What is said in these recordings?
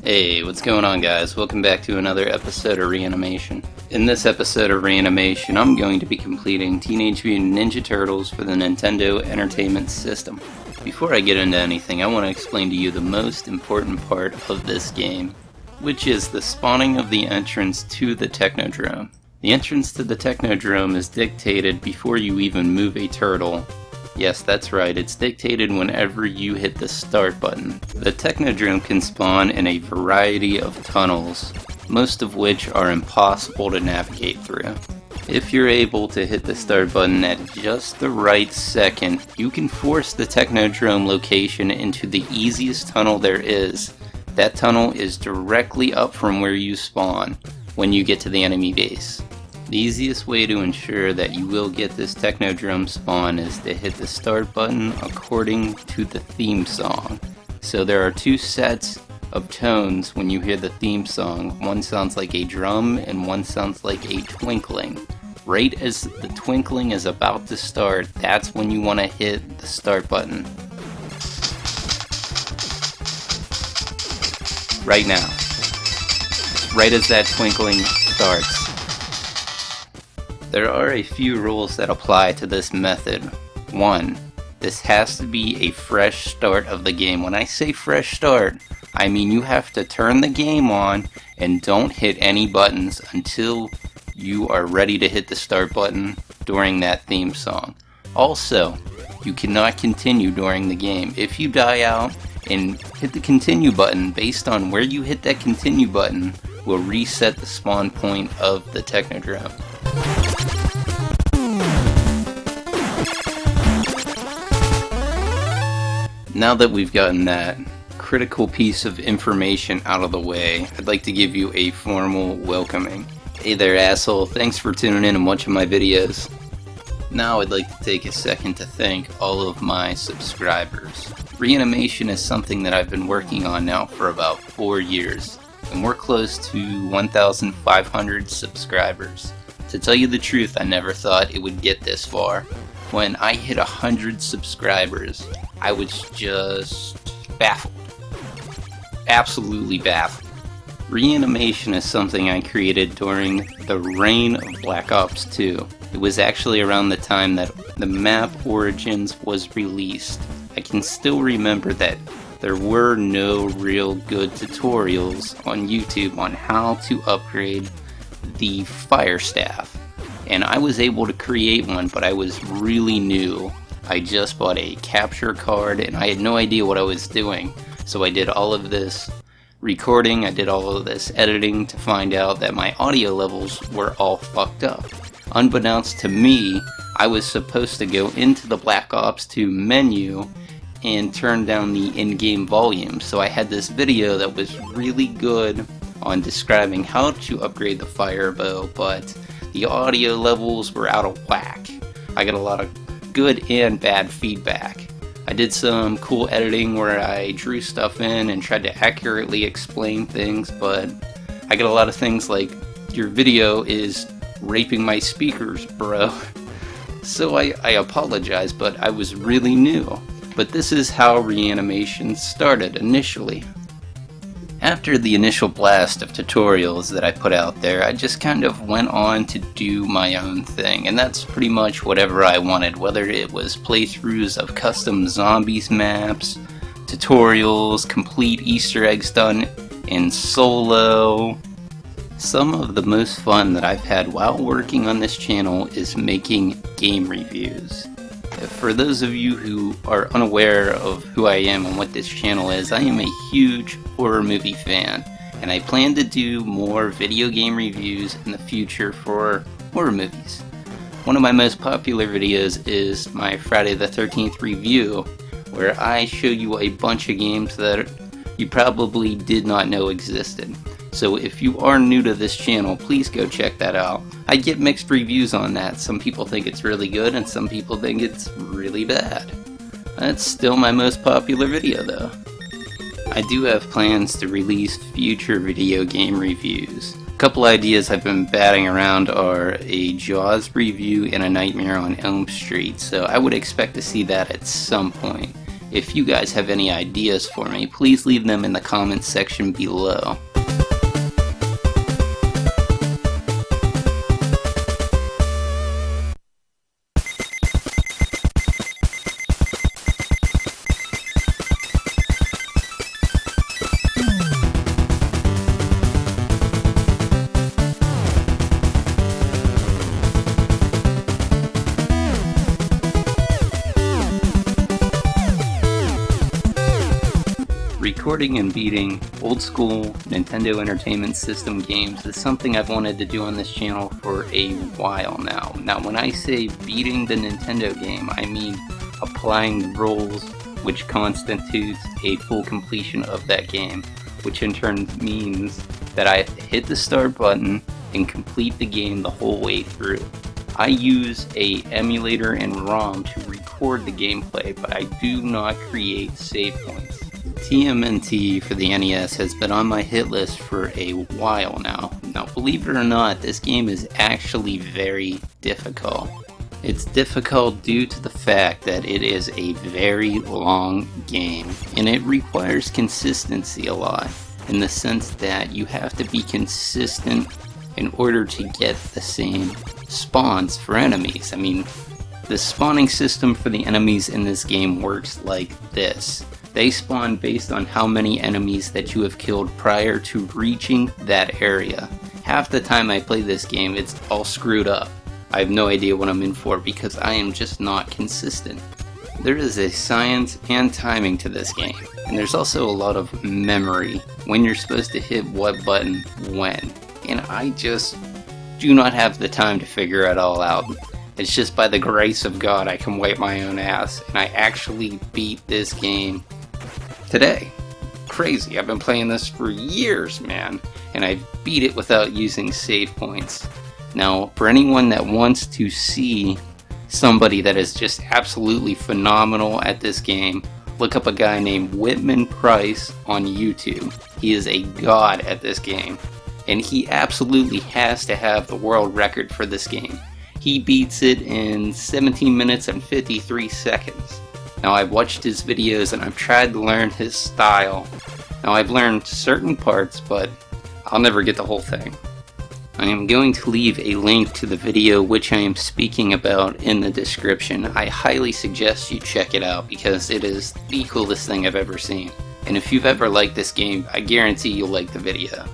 Hey, what's going on, guys? Welcome back to another episode of Reanimation. In this episode of Reanimation, I'm going to be completing Teenage Mutant Ninja Turtles for the Nintendo Entertainment System. Before I get into anything, I want to explain to you the most important part of this game, which is the spawning of the entrance to the Technodrome. The entrance to the Technodrome is dictated before you even move a turtle. Yes, that's right, it's dictated whenever you hit the start button. The Technodrome can spawn in a variety of tunnels, most of which are impossible to navigate through. If you're able to hit the start button at just the right second, you can force the Technodrome location into the easiest tunnel there is. That tunnel is directly up from where you spawn when you get to the enemy base. The easiest way to ensure that you will get this Technodrome spawn is to hit the start button according to the theme song. So there are two sets of tones when you hear the theme song. One sounds like a drum and one sounds like a twinkling. Right as the twinkling is about to start, that's when you want to hit the start button. Right now. Right as that twinkling starts. There are a few rules that apply to this method. 1. This has to be a fresh start of the game. When I say fresh start, I mean you have to turn the game on and don't hit any buttons until you are ready to hit the start button during that theme song. Also, you cannot continue during the game. If you die out and hit the continue button, based on where you hit that continue button, will reset the spawn point of the Technodrome. Now that we've gotten that critical piece of information out of the way, I'd like to give you a formal welcoming. Hey there, asshole, thanks for tuning in and watching my videos. Now I'd like to take a second to thank all of my subscribers. Reanimation is something that I've been working on now for about 4 years, and we're close to 1,500 subscribers. To tell you the truth, I never thought it would get this far. When I hit 100 subscribers, I was just baffled. Absolutely baffled. Reanimation is something I created during the reign of Black Ops 2. It was actually around the time that the map Origins was released. I can still remember that there were no real good tutorials on YouTube on how to upgrade the fire staff. And I was able to create one, but I was really new. I just bought a capture card and I had no idea what I was doing. So I did all of this recording, I did all of this editing to find out that my audio levels were all fucked up. Unbeknownst to me, I was supposed to go into the Black Ops 2 menu and turn down the in-game volume. So I had this video that was really good on describing how to upgrade the firebow, but the audio levels were out of whack. I got a lot of good and bad feedback. I did some cool editing where I drew stuff in and tried to accurately explain things, but I got a lot of things like, your video is raping my speakers, bro. So I apologize, but I was really new. But this is how Reanimation started initially. After the initial blast of tutorials that I put out there, I just kind of went on to do my own thing, and that's pretty much whatever I wanted, whether it was playthroughs of custom zombies maps, tutorials, complete Easter eggs done in solo. Some of the most fun that I've had while working on this channel is making game reviews. For those of you who are unaware of who I am and what this channel is, I am a huge horror movie fan, and I plan to do more video game reviews in the future for horror movies. One of my most popular videos is my Friday the 13th review, where I show you a bunch of games that you probably did not know existed. So if you are new to this channel, please go check that out. I get mixed reviews on that. Some people think it's really good and some people think it's really bad. That's still my most popular video though. I do have plans to release future video game reviews. A couple ideas I've been batting around are a Jaws review and a Nightmare on Elm Street, so I would expect to see that at some point. If you guys have any ideas for me, please leave them in the comments section below. Recording and beating old school Nintendo Entertainment System games is something I've wanted to do on this channel for a while now. Now when I say beating the Nintendo game, I mean applying rules which constitutes a full completion of that game, which in turn means that I have to hit the start button and complete the game the whole way through. I use a emulator and ROM to record the gameplay, but I do not create save points. TMNT for the NES has been on my hit list for a while now. Now believe it or not, this game is actually very difficult. It's difficult due to the fact that it is a very long game, and it requires consistency a lot, in the sense that you have to be consistent in order to get the same spawns for enemies. I mean, the spawning system for the enemies in this game works like this. They spawn based on how many enemies that you have killed prior to reaching that area. Half the time I play this game, it's all screwed up. I have no idea what I'm in for because I am just not consistent. There is a science and timing to this game, and there's also a lot of memory when you're supposed to hit what button when. And I just do not have the time to figure it all out. It's just by the grace of God I can wipe my own ass, and I actually beat this game today. Crazy. I've been playing this for years, man, and I beat it without using save points. Now, for anyone that wants to see somebody that is just absolutely phenomenal at this game, look up a guy named Whitman on YouTube. He is a god at this game, and he absolutely has to have the world record for this game. He beats it in 17 minutes and 53 seconds. Now I've watched his videos and I've tried to learn his style. Now I've learned certain parts, but I'll never get the whole thing. I am going to leave a link to the video which I am speaking about in the description. I highly suggest you check it out because it is the coolest thing I've ever seen. And if you've ever liked this game, I guarantee you'll like the video.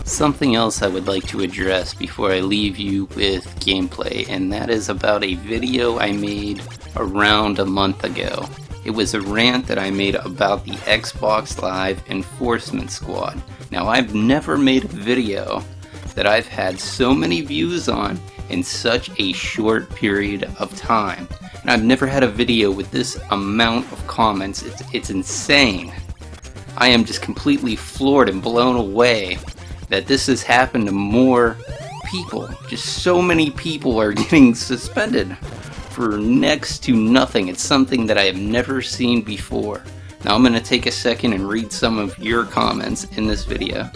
Something else I would like to address before I leave you with gameplay, and that is about a video I made around a month ago. It was a rant that I made about the Xbox Live Enforcement Squad. Now I've never made a video that I've had so many views on in such a short period of time. And I've never had a video with this amount of comments. It's insane. I am just completely floored and blown away that this has happened to more people. Just so many people are getting suspended for next to nothing. It's something that I have never seen before. Now I'm going to take a second and read some of your comments in this video.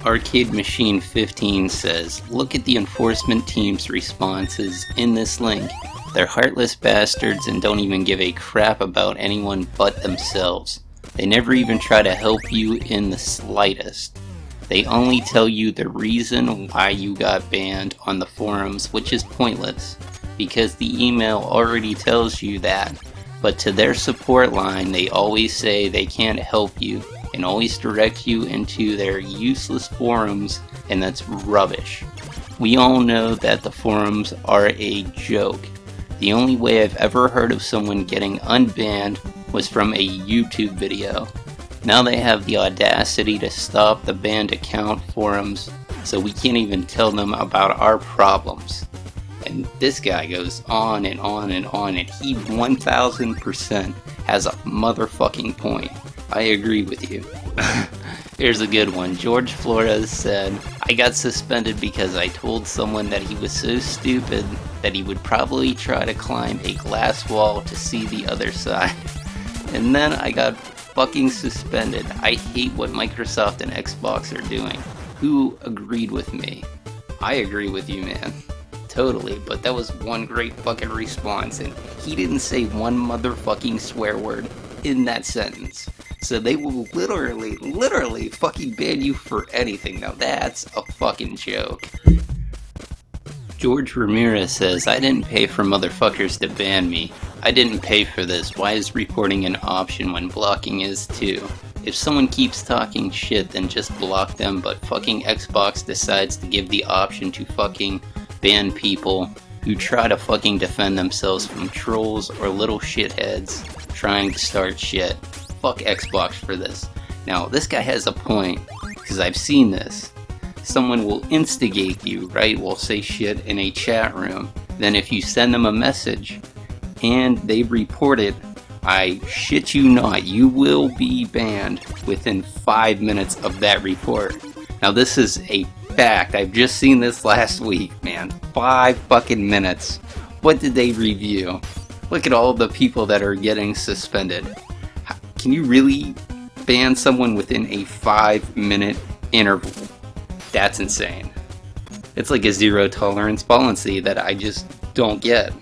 Arcade Machine 15 says, "Look at the enforcement team's responses in this link. They're heartless bastards and don't even give a crap about anyone but themselves. They never even try to help you in the slightest. They only tell you the reason why you got banned on the forums, which is pointless, because the email already tells you that, but to their support line they always say they can't help you and always direct you into their useless forums, and that's rubbish. We all know that the forums are a joke. The only way I've ever heard of someone getting unbanned was from a YouTube video. Now they have the audacity to stop the banned account forums, so we can't even tell them about our problems." And this guy goes on and on and on, and he 1000% has a motherfucking point. I agree with you. Here's a good one. George Flores said, I got suspended because I told someone that he was so stupid that he would probably try to climb a glass wall to see the other side. And then I got fucking suspended. I hate what Microsoft and Xbox are doing. Who agreed with me? I agree with you, man. Totally, but that was one great fucking response, and he didn't say one motherfucking swear word in that sentence. So they will literally fucking ban you for anything. Now that's a fucking joke. George Ramirez says, I didn't pay for motherfuckers to ban me. I didn't pay for this. Why is reporting an option when blocking is too? If someone keeps talking shit, then just block them, but fucking Xbox decides to give the option to fucking ban people who try to fucking defend themselves from trolls or little shitheads trying to start shit. Fuck Xbox for this. Now, this guy has a point, because I've seen this. Someone will instigate you, right? Will say shit in a chat room. Then if you send them a message and they report it, I shit you not, you will be banned within 5 minutes of that report. Now this is a fact. I've just seen this last week, man. 5 fucking minutes. What did they review? Look at all the people that are getting suspended. Can you really ban someone within a 5-minute interval? That's insane. It's like a zero tolerance policy that I just don't get.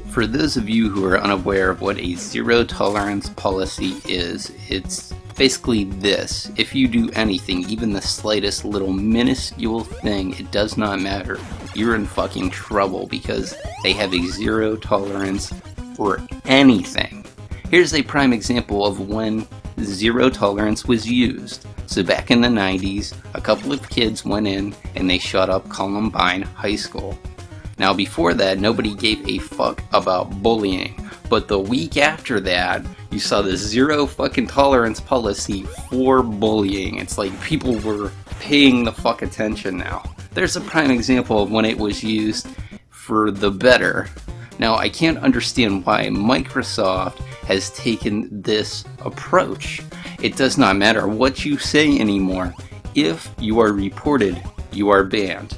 For those of you who are unaware of what a zero tolerance policy is, it's basically this. If you do anything, even the slightest little minuscule thing, it does not matter. You're in fucking trouble because they have a zero tolerance for anything. Here's a prime example of when zero tolerance was used. So back in the 90s, a couple of kids went in and they shot up Columbine High School. Now before that, nobody gave a fuck about bullying. But the week after that, you saw the zero fucking tolerance policy for bullying. It's like people were paying the fuck attention now. There's a prime example of when it was used for the better. Now I can't understand why Microsoft has taken this approach. It does not matter what you say anymore. If you are reported, you are banned.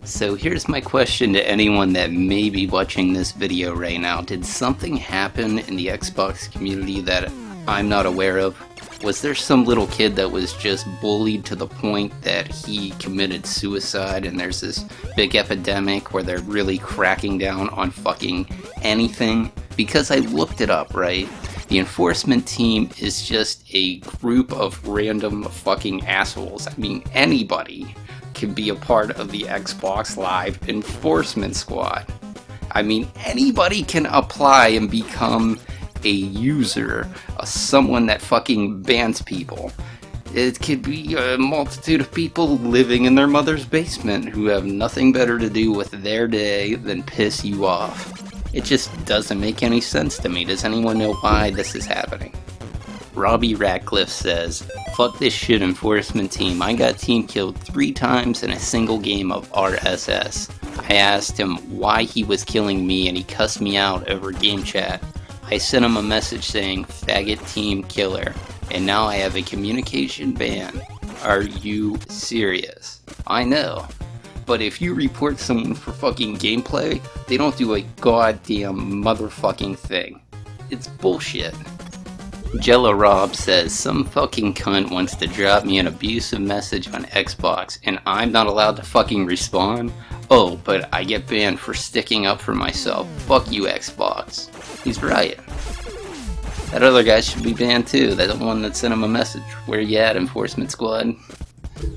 So here's my question to anyone that may be watching this video right now. Did something happen in the Xbox community that I'm not aware of? Was there some little kid that was just bullied to the point that he committed suicide and there's this big epidemic where they're really cracking down on fucking anything? Because I looked it up, right? The enforcement team is just a group of random fucking assholes. I mean, anybody can be a part of the Xbox Live enforcement squad. I mean, anybody can apply and become a user, someone that fucking bans people. It could be a multitude of people living in their mother's basement who have nothing better to do with their day than piss you off. It just doesn't make any sense to me. Does anyone know why this is happening? Robbie Ratcliffe says, fuck this shit enforcement team. I got team killed 3 times in a single game of RSS. I asked him why he was killing me and he cussed me out over game chat. I sent him a message saying, faggot team killer. And now I have a communication ban. Are you serious? I know. But if you report someone for fucking gameplay, they don't do a goddamn motherfucking thing. It's bullshit. Jello Rob says, some fucking cunt wants to drop me an abusive message on Xbox and I'm not allowed to fucking respond? Oh, but I get banned for sticking up for myself. Fuck you, Xbox. He's right. That other guy should be banned too. That one that sent him a message. Where you at, enforcement squad?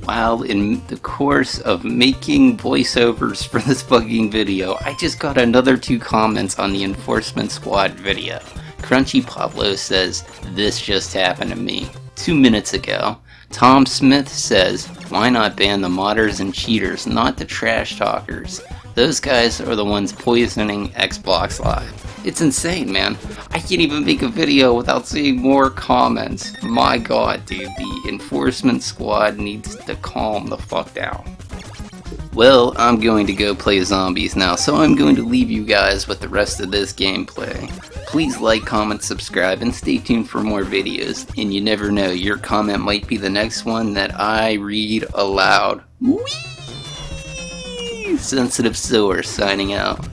While in the course of making voiceovers for this fucking video, I just got another 2 comments on the enforcement squad video. Crunchy Pablo says, this just happened to me 2 minutes ago. Tom Smith says, why not ban the modders and cheaters, not the trash talkers? Those guys are the ones poisoning Xbox Live. It's insane, man. I can't even make a video without seeing more comments. My god, dude, the enforcement squad needs to calm the fuck down. Well, I'm going to go play zombies now, so I'm going to leave you guys with the rest of this gameplay. Please like, comment, subscribe, and stay tuned for more videos. And you never know, your comment might be the next one that I read aloud. Whee! Sensitive Soar signing out.